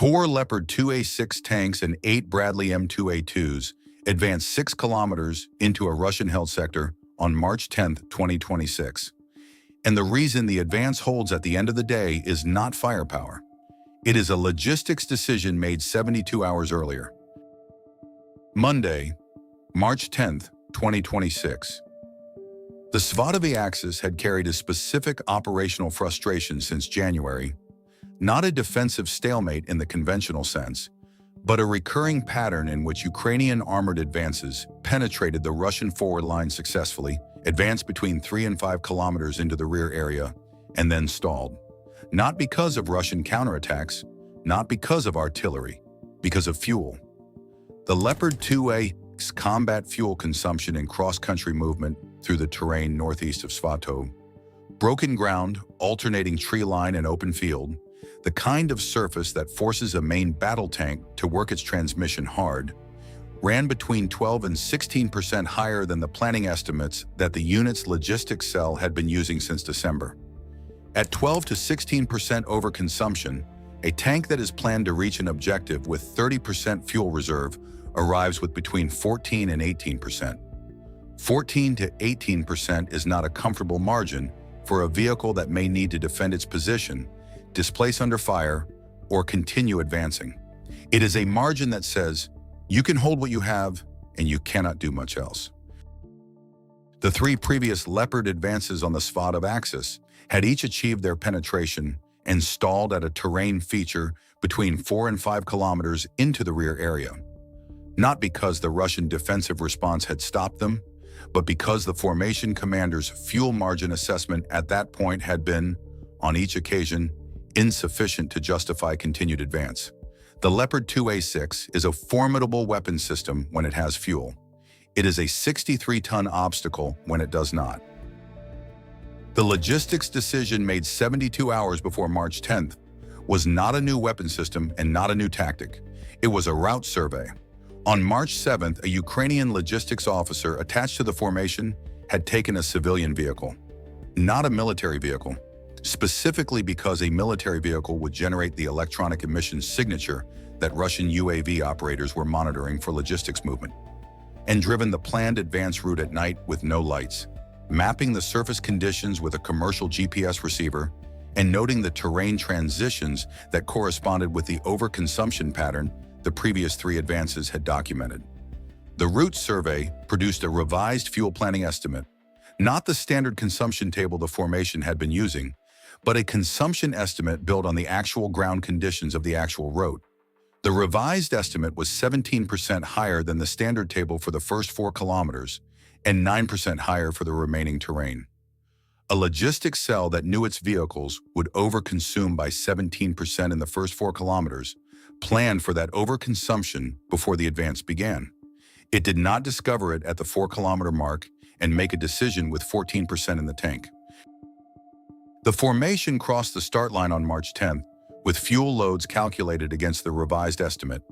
Four Leopard 2A6 tanks and 8 Bradley M2A2s advanced 6 kilometers into a Russian-held sector on March 10, 2026. And the reason the advance holds at the end of the day is not firepower. It is a logistics decision made 72 hours earlier. Monday, March 10, 2026. The Svatove Axis had carried a specific operational frustration since January, not a defensive stalemate in the conventional sense, but a recurring pattern in which Ukrainian armored advances penetrated the Russian forward line successfully, advanced between 3 and 5 kilometers into the rear area, and then stalled. Not because of Russian counterattacks, not because of artillery, because of fuel. The Leopard 2A's combat fuel consumption and cross-country movement through the terrain northeast of Svatove, broken ground, alternating tree line and open field, the kind of surface that forces a main battle tank to work its transmission hard, ran between 12 and 16% higher than the planning estimates that the unit's logistics cell had been using since December. At 12 to 16% overconsumption, a tank that is planned to reach an objective with 30% fuel reserve arrives with between 14 and 18%. 14 to 18% is not a comfortable margin for a vehicle that may need to defend its position, displace under fire, or continue advancing. It is a margin that says, you can hold what you have and you cannot do much else. The 3 previous Leopard advances on the Svatove axis had each achieved their penetration and stalled at a terrain feature between 4 and 5 kilometers into the rear area. Not because the Russian defensive response had stopped them, but because the formation commander's fuel margin assessment at that point had been, on each occasion, insufficient to justify continued advance. The Leopard 2A6 is a formidable weapon system when it has fuel. It is a 63-ton obstacle when it does not. The logistics decision made 72 hours before March 10th was not a new weapon system and not a new tactic. It was a route survey. On March 7th, a Ukrainian logistics officer attached to the formation had taken a civilian vehicle, not a military vehicle, specifically because a military vehicle would generate the electronic emissions signature that Russian UAV operators were monitoring for logistics movement, and driven the planned advance route at night with no lights, mapping the surface conditions with a commercial GPS receiver, and noting the terrain transitions that corresponded with the overconsumption pattern the previous 3 advances had documented. The route survey produced a revised fuel planning estimate, not the standard consumption table the formation had been using, but a consumption estimate built on the actual ground conditions of the actual route. The revised estimate was 17% higher than the standard table for the first 4 kilometers and 9% higher for the remaining terrain. A logistics cell that knew its vehicles would overconsume by 17% in the first 4 kilometers planned for that overconsumption before the advance began. It did not discover it at the 4-kilometer mark and make a decision with 14% in the tank. The formation crossed the start line on March 10th with fuel loads calculated against the revised estimate,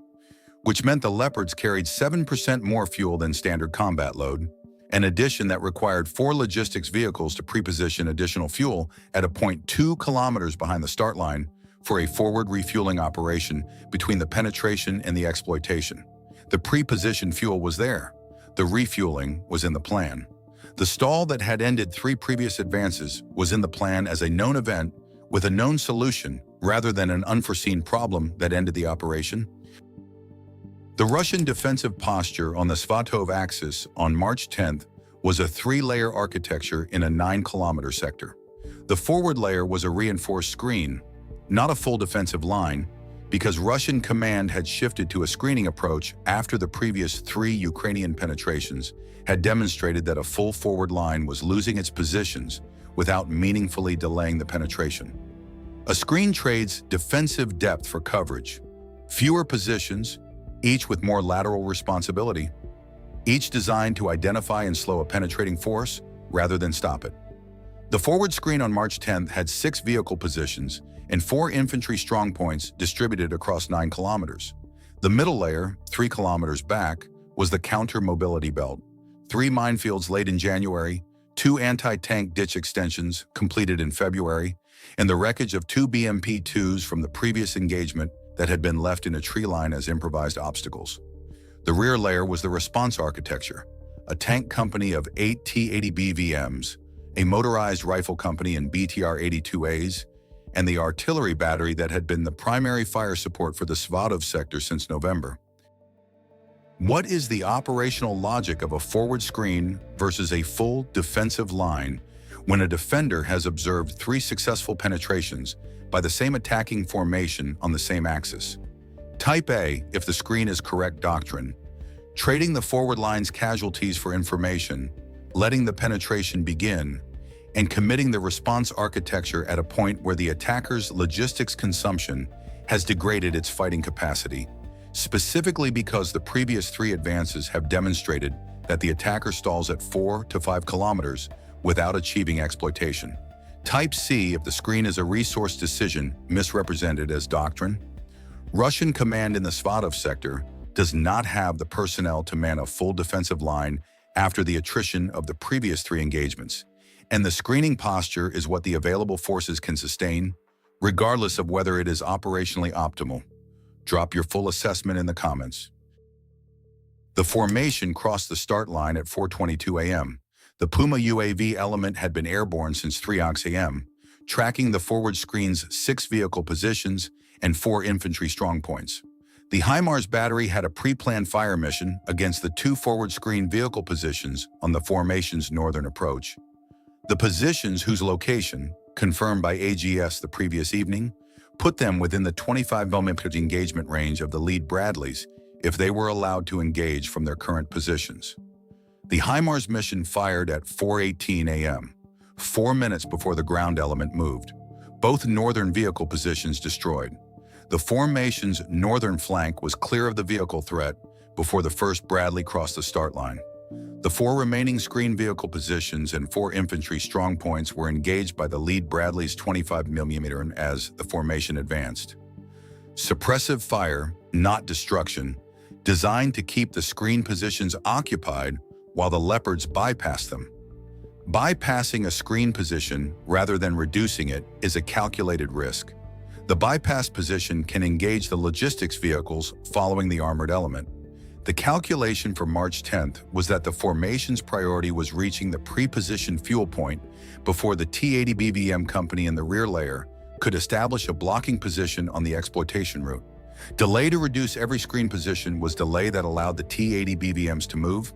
which meant the Leopards carried 7% more fuel than standard combat load, an addition that required 4 logistics vehicles to pre-position additional fuel at a point 2 kilometers behind the start line for a forward refueling operation between the penetration and the exploitation. The pre-positioned fuel was there. The refueling was in the plan. The stall that had ended 3 previous advances was in the plan as a known event with a known solution rather than an unforeseen problem that ended the operation. The Russian defensive posture on the Svatove axis on March 10th was a 3-layer architecture in a 9-kilometer sector. The forward layer was a reinforced screen, not a full defensive line, because Russian command had shifted to a screening approach after the previous 3 Ukrainian penetrations had demonstrated that a full forward line was losing its positions without meaningfully delaying the penetration. A screen trades defensive depth for coverage, fewer positions, each with more lateral responsibility, each designed to identify and slow a penetrating force rather than stop it. The forward screen on March 10th had 6 vehicle positions and 4 infantry strongpoints distributed across 9 kilometers. The middle layer, 3 kilometers back, was the counter-mobility belt. 3 minefields laid in January, 2 anti-tank ditch extensions completed in February, and the wreckage of 2 BMP-2s from the previous engagement that had been left in a tree line as improvised obstacles. The rear layer was the response architecture, a tank company of 8 T-80B VMs, a motorized rifle company in BTR-82As, and the artillery battery that had been the primary fire support for the Svatov sector since November. What is the operational logic of a forward screen versus a full defensive line when a defender has observed 3 successful penetrations by the same attacking formation on the same axis? Type A, if the screen is correct doctrine, trading the forward line's casualties for information, letting the penetration begin, and committing the response architecture at a point where the attacker's logistics consumption has degraded its fighting capacity, specifically because the previous 3 advances have demonstrated that the attacker stalls at 4 to 5 kilometers without achieving exploitation. Type C, if the screen is a resource decision misrepresented as doctrine. Russian command in the Svatov sector does not have the personnel to man a full defensive line after the attrition of the previous 3 engagements, and the screening posture is what the available forces can sustain, regardless of whether it is operationally optimal. Drop your full assessment in the comments. The formation crossed the start line at 4:22 a.m. The Puma UAV element had been airborne since 3 a.m., tracking the forward screen's 6 vehicle positions and 4 infantry strongpoints. The HIMARS battery had a pre-planned fire mission against the 2 forward screen vehicle positions on the formation's northern approach. The positions, whose location, confirmed by AGS the previous evening, put them within the 25mm engagement range of the lead Bradleys if they were allowed to engage from their current positions. The HIMARS mission fired at 4:18 a.m., 4 minutes before the ground element moved. Both northern vehicle positions destroyed. The formation's northern flank was clear of the vehicle threat before the first Bradley crossed the start line. The 4 remaining screen vehicle positions and 4 infantry strongpoints were engaged by the lead Bradley's 25mm as the formation advanced. Suppressive fire, not destruction, designed to keep the screen positions occupied while the Leopards bypassed them. Bypassing a screen position rather than reducing it is a calculated risk. The bypass position can engage the logistics vehicles following the armored element. The calculation for March 10th was that the formation's priority was reaching the pre-positioned fuel point before the T-80B VM company in the rear layer could establish a blocking position on the exploitation route. Delay to reduce every screen position was delay that allowed the T-80B VMs to move.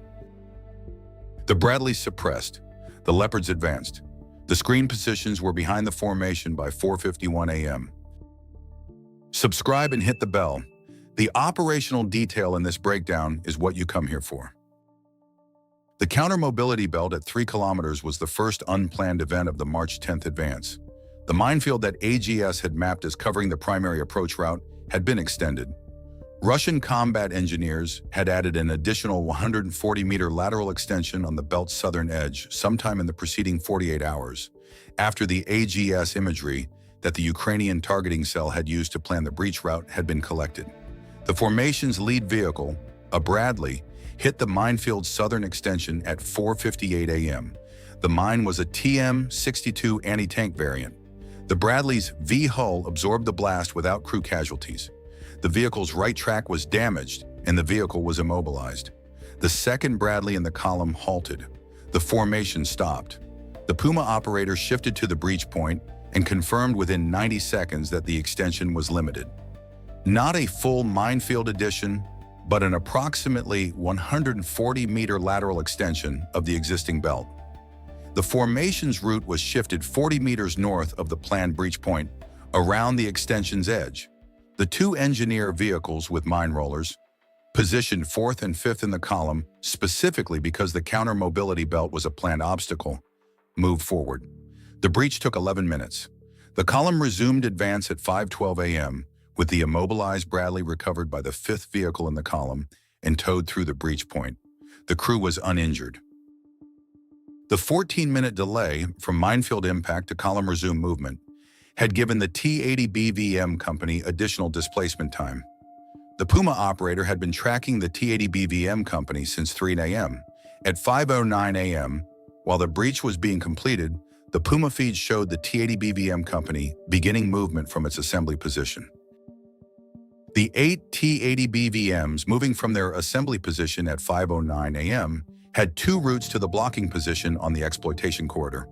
The Bradleys suppressed. The Leopards advanced. The screen positions were behind the formation by 4:51 a.m. Subscribe and hit the bell. The operational detail in this breakdown is what you come here for. The counter-mobility belt at 3 kilometers was the first unplanned event of the March 10th advance. The minefield that AGS had mapped as covering the primary approach route had been extended. Russian combat engineers had added an additional 140-meter lateral extension on the belt's southern edge sometime in the preceding 48 hours, after the AGS imagery that the Ukrainian targeting cell had used to plan the breach route had been collected. The formation's lead vehicle, a Bradley, hit the minefield's southern extension at 4:58 a.m. The mine was a TM-62 anti-tank variant. The Bradley's V-hull absorbed the blast without crew casualties. The vehicle's right track was damaged, and the vehicle was immobilized. The second Bradley in the column halted. The formation stopped. The Puma operator shifted to the breach point and confirmed within 90 seconds that the extension was limited. Not a full minefield addition, but an approximately 140-meter lateral extension of the existing belt. The formation's route was shifted 40 meters north of the planned breach point, around the extension's edge. The 2 engineer vehicles with mine rollers, positioned 4th and 5th in the column, specifically because the counter-mobility belt was a planned obstacle, moved forward. The breach took 11 minutes. The column resumed advance at 5:12 a.m., with the immobilized Bradley recovered by the 5th vehicle in the column and towed through the breach point. The crew was uninjured. The 14-minute delay from minefield impact to column resume movement had given the T-80B VM company additional displacement time. The Puma operator had been tracking the T-80B VM company since 3 a.m. At 5:09 a.m., while the breach was being completed, the Puma feed showed the T-80B VM company beginning movement from its assembly position. The 8 T-80 BVMs moving from their assembly position at 5:09 a.m. had two routes to the blocking position on the exploitation corridor.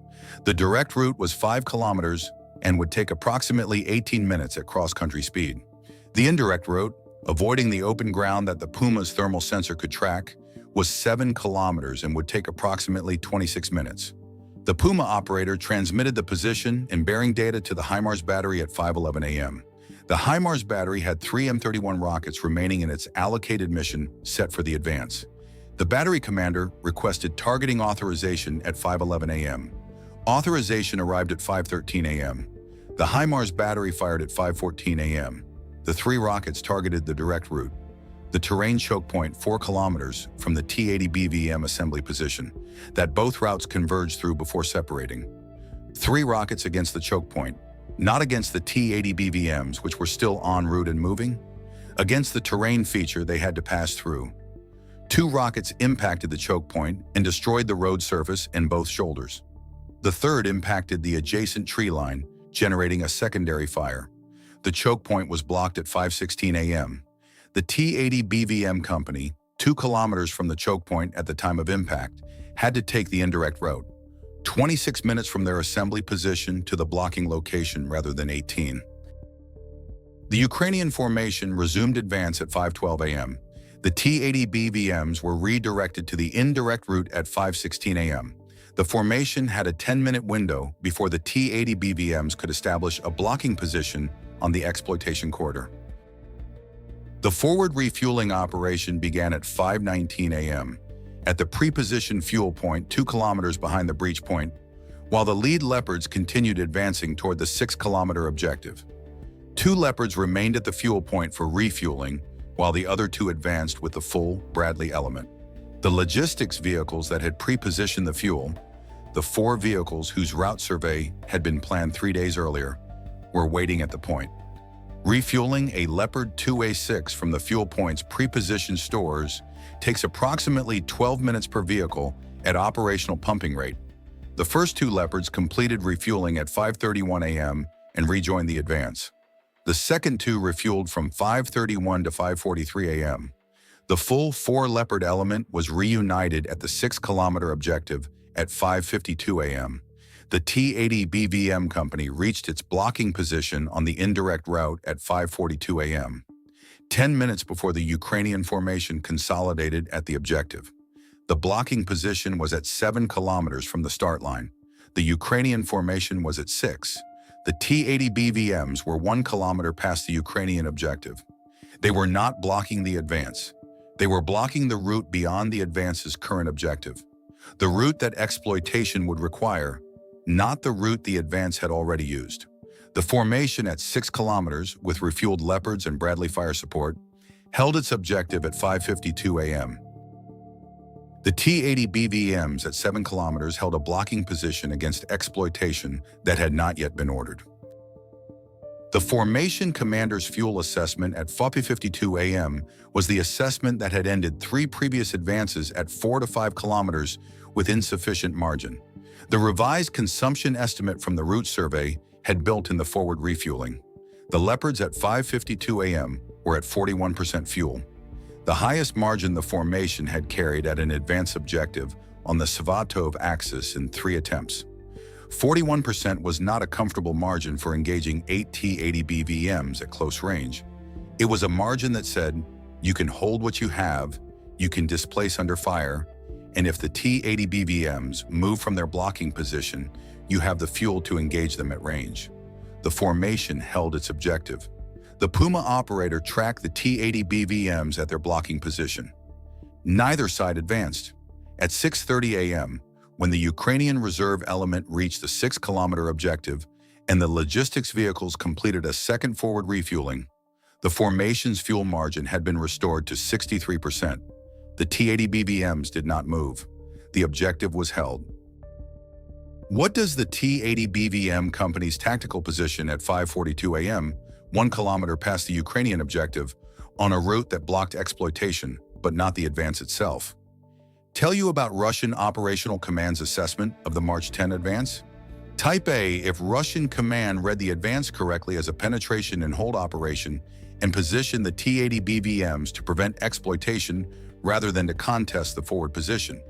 The direct route was 5 kilometers and would take approximately 18 minutes at cross-country speed. The indirect route, avoiding the open ground that the Puma's thermal sensor could track, was 7 kilometers and would take approximately 26 minutes. The Puma operator transmitted the position and bearing data to the HIMARS battery at 5:11 a.m. The HIMARS battery had 3 M31 rockets remaining in its allocated mission set for the advance. The battery commander requested targeting authorization at 5:11 a.m. Authorization arrived at 5:13 a.m. The HIMARS battery fired at 5:14 a.m. The 3 rockets targeted the direct route, the terrain choke point 4 kilometers from the T-80 BVM assembly position, that both routes converged through before separating. 3 rockets against the choke point, not against the T-80 BVMs, which were still en route and moving. Against the terrain feature they had to pass through. 2 rockets impacted the choke point and destroyed the road surface and both shoulders. The third impacted the adjacent tree line, generating a secondary fire. The choke point was blocked at 5:16 a.m. The T-80 BVM company, 2 kilometers from the choke point at the time of impact, had to take the indirect route, 26 minutes from their assembly position to the blocking location rather than 18. The Ukrainian formation resumed advance at 5:12 a.m. The T-80 BVMs were redirected to the indirect route at 5:16 a.m. The formation had a 10-minute window before the T-80 BVMs could establish a blocking position on the exploitation corridor. The forward refueling operation began at 5:19 a.m. at the pre-positioned fuel point 2 kilometers behind the breach point, while the lead Leopards continued advancing toward the 6-kilometer objective. 2 Leopards remained at the fuel point for refueling, while the other 2 advanced with the full Bradley element. The logistics vehicles that had pre-positioned the fuel, the 4 vehicles whose route survey had been planned 3 days earlier, were waiting at the point. Refueling a Leopard 2A6 from the fuel point's pre-positioned stores takes approximately 12 minutes per vehicle at operational pumping rate. The first 2 Leopards completed refueling at 5:31 a.m. and rejoined the advance. The second 2 refueled from 5:31 to 5:43 a.m. The full 4 Leopard element was reunited at the 6-kilometer objective at 5:52 a.m. The T-80 BVM company reached its blocking position on the indirect route at 5:42 a.m., 10 minutes before the Ukrainian formation consolidated at the objective. The blocking position was at 7 kilometers from the start line. The Ukrainian formation was at 6. The T-80 BVMs were 1 kilometer past the Ukrainian objective. They were not blocking the advance. They were blocking the route beyond the advance's current objective, the route that exploitation would require, not the route the advance had already used. The formation at 6 kilometers, with refueled Leopards and Bradley fire support, held its objective at 5:52 a.m. The T-80 BVMs at 7 kilometers held a blocking position against exploitation that had not yet been ordered. The formation commander's fuel assessment at 5:52 a.m. was the assessment that had ended 3 previous advances at 4 to 5 kilometers with insufficient margin. The revised consumption estimate from the route survey had built in the forward refueling. The Leopards at 5:52 a.m. were at 41% fuel, the highest margin the formation had carried at an advance objective on the Savatov axis in 3 attempts. 41% was not a comfortable margin for engaging 8 T-80 BVMs at close range. It was a margin that said, you can hold what you have, you can displace under fire, and if the T-80 BVMs move from their blocking position, you have the fuel to engage them at range. The formation held its objective. The Puma operator tracked the T-80 BVMs at their blocking position. Neither side advanced. At 6:30 a.m., when the Ukrainian reserve element reached the 6-kilometer objective and the logistics vehicles completed a second forward refueling, the formation's fuel margin had been restored to 63%. The T-80 BVMs did not move. The objective was held. What does the T-80 BVM company's tactical position at 5:42 a.m., 1 kilometer past the Ukrainian objective, on a route that blocked exploitation, but not the advance itself, tell you about Russian Operational Command's assessment of the March 10 advance? Type A, if Russian command read the advance correctly as a penetration and hold operation, and position the T-80 BVMs to prevent exploitation rather than to contest the forward position.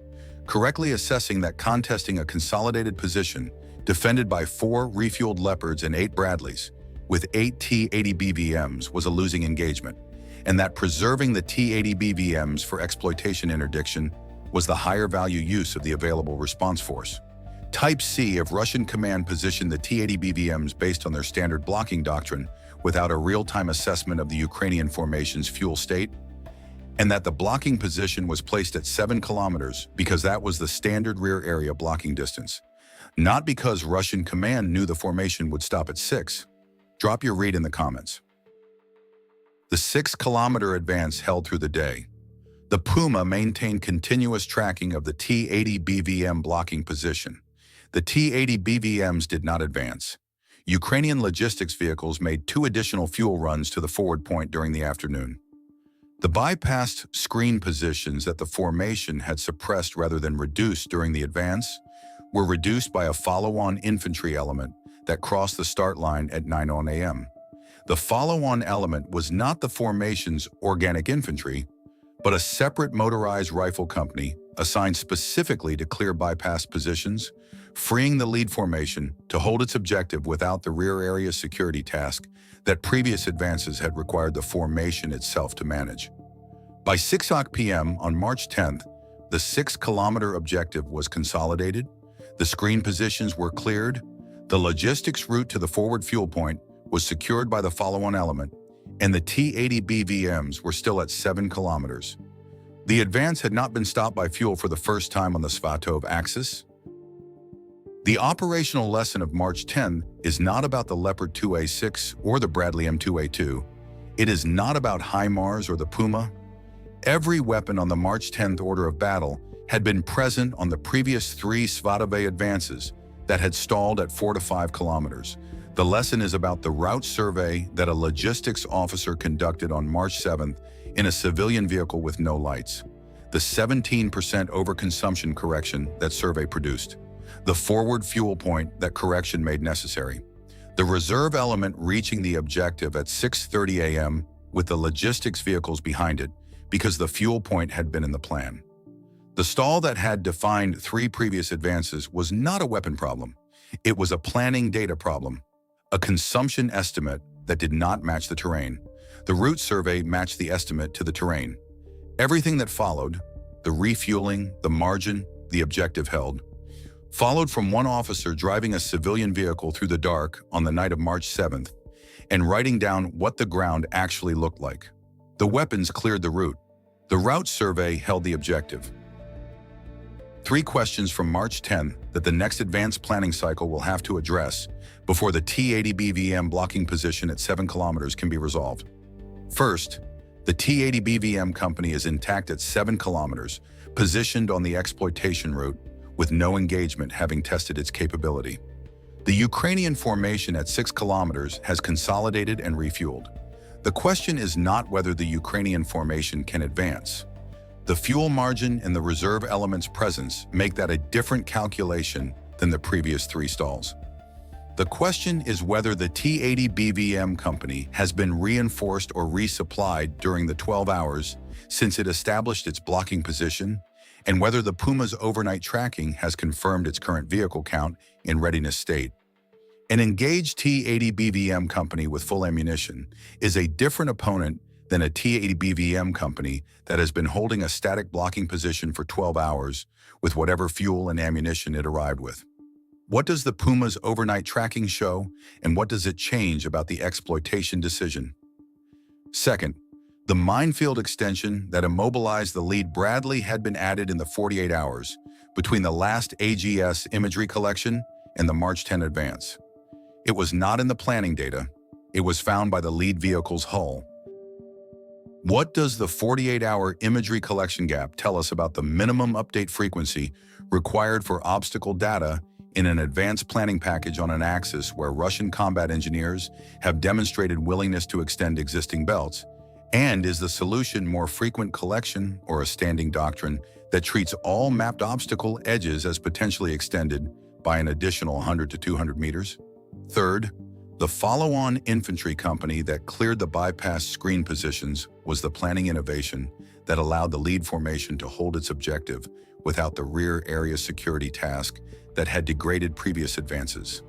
Correctly assessing that contesting a consolidated position defended by 4 refueled Leopards and 8 Bradleys, with 8 T-80 BVMs was a losing engagement, and that preserving the T-80 BVMs for exploitation interdiction was the higher value use of the available response force. Type C of Russian command positioned the T-80 BVMs based on their standard blocking doctrine without a real-time assessment of the Ukrainian formation's fuel state, and that the blocking position was placed at 7 kilometers because that was the standard rear area blocking distance, not because Russian command knew the formation would stop at 6. Drop your read in the comments. The 6-kilometer advance held through the day. The Puma maintained continuous tracking of the T-80 BVM blocking position. The T-80 BVMs did not advance. Ukrainian logistics vehicles made 2 additional fuel runs to the forward point during the afternoon. The bypassed screen positions that the formation had suppressed rather than reduced during the advance were reduced by a follow-on infantry element that crossed the start line at 9 a.m. The follow-on element was not the formation's organic infantry, but a separate motorized rifle company assigned specifically to clear bypass positions, freeing the lead formation to hold its objective without the rear area security task that previous advances had required the formation itself to manage. By 6 p.m. on March 10th, the 6-kilometer objective was consolidated, the screen positions were cleared, the logistics route to the forward fuel point was secured by the follow-on element, and the T-80 BVMs were still at 7 kilometers. The advance had not been stopped by fuel for the first time on the Svatov axis. The operational lesson of March 10 is not about the Leopard 2A6 or the Bradley M2A2. It is not about HIMARS or the Puma. Every weapon on the March 10th order of battle had been present on the previous 3 Svatove advances that had stalled at 4 to 5 kilometers. The lesson is about the route survey that a logistics officer conducted on March 7th in a civilian vehicle with no lights, the 17% overconsumption correction that survey produced, the forward fuel point that correction made necessary, the reserve element reaching the objective at 6:30 a.m. with the logistics vehicles behind it because the fuel point had been in the plan. The stall that had defined 3 previous advances was not a weapon problem. It was a planning data problem, a consumption estimate that did not match the terrain. The route survey matched the estimate to the terrain. Everything that followed, the refueling, the margin, the objective held, followed from one officer driving a civilian vehicle through the dark on the night of March 7th and writing down what the ground actually looked like. The weapons cleared the route. The route survey held the objective. 3 questions from March 10 that the next advanced planning cycle will have to address before the T-80 BVM blocking position at 7 kilometers can be resolved. First, the T-80 BVM company is intact at 7 kilometers, positioned on the exploitation route, with no engagement having tested its capability. The Ukrainian formation at 6 kilometers has consolidated and refueled. The question is not whether the Ukrainian formation can advance. The fuel margin and the reserve element's presence make that a different calculation than the previous 3 stalls. The question is whether the T-80 BVM company has been reinforced or resupplied during the 12 hours since it established its blocking position, and whether the Puma's overnight tracking has confirmed its current vehicle count in readiness state. An engaged T-80 BVM company with full ammunition is a different opponent than a T-80 BVM company that has been holding a static blocking position for 12 hours with whatever fuel and ammunition it arrived with. What does the Puma's overnight tracking show, and what does it change about the exploitation decision? Second, the minefield extension that immobilized the lead Bradley had been added in the 48 hours between the last AGS imagery collection and the March 10 advance. It was not in the planning data. It was found by the lead vehicle's hull. What does the 48-hour imagery collection gap tell us about the minimum update frequency required for obstacle data in an advanced planning package on an axis where Russian combat engineers have demonstrated willingness to extend existing belts? And is the solution more frequent collection or a standing doctrine that treats all mapped obstacle edges as potentially extended by an additional 100 to 200 meters? Third, The follow-on infantry company that cleared the bypass screen positions was the planning innovation that allowed the lead formation to hold its objective without the rear area security task that had degraded previous advances.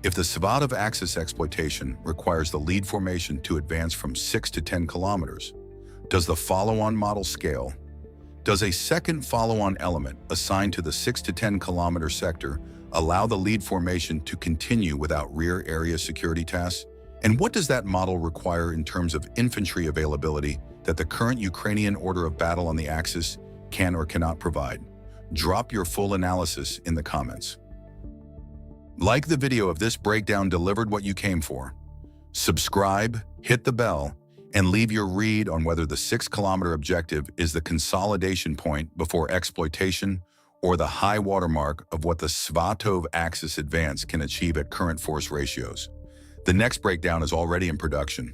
If the Svatov axis exploitation requires the lead formation to advance from 6 to 10 kilometers, does the follow-on model scale? Does a second follow-on element assigned to the 6 to 10 kilometer sector allow the lead formation to continue without rear area security tasks? And what does that model require in terms of infantry availability that the current Ukrainian order of battle on the axis can or cannot provide? Drop your full analysis in the comments. Like the video if this breakdown delivered what you came for. Subscribe, hit the bell, and leave your read on whether the 6-kilometer objective is the consolidation point before exploitation or the high watermark of what the Svatov axis advance can achieve at current force ratios. The next breakdown is already in production.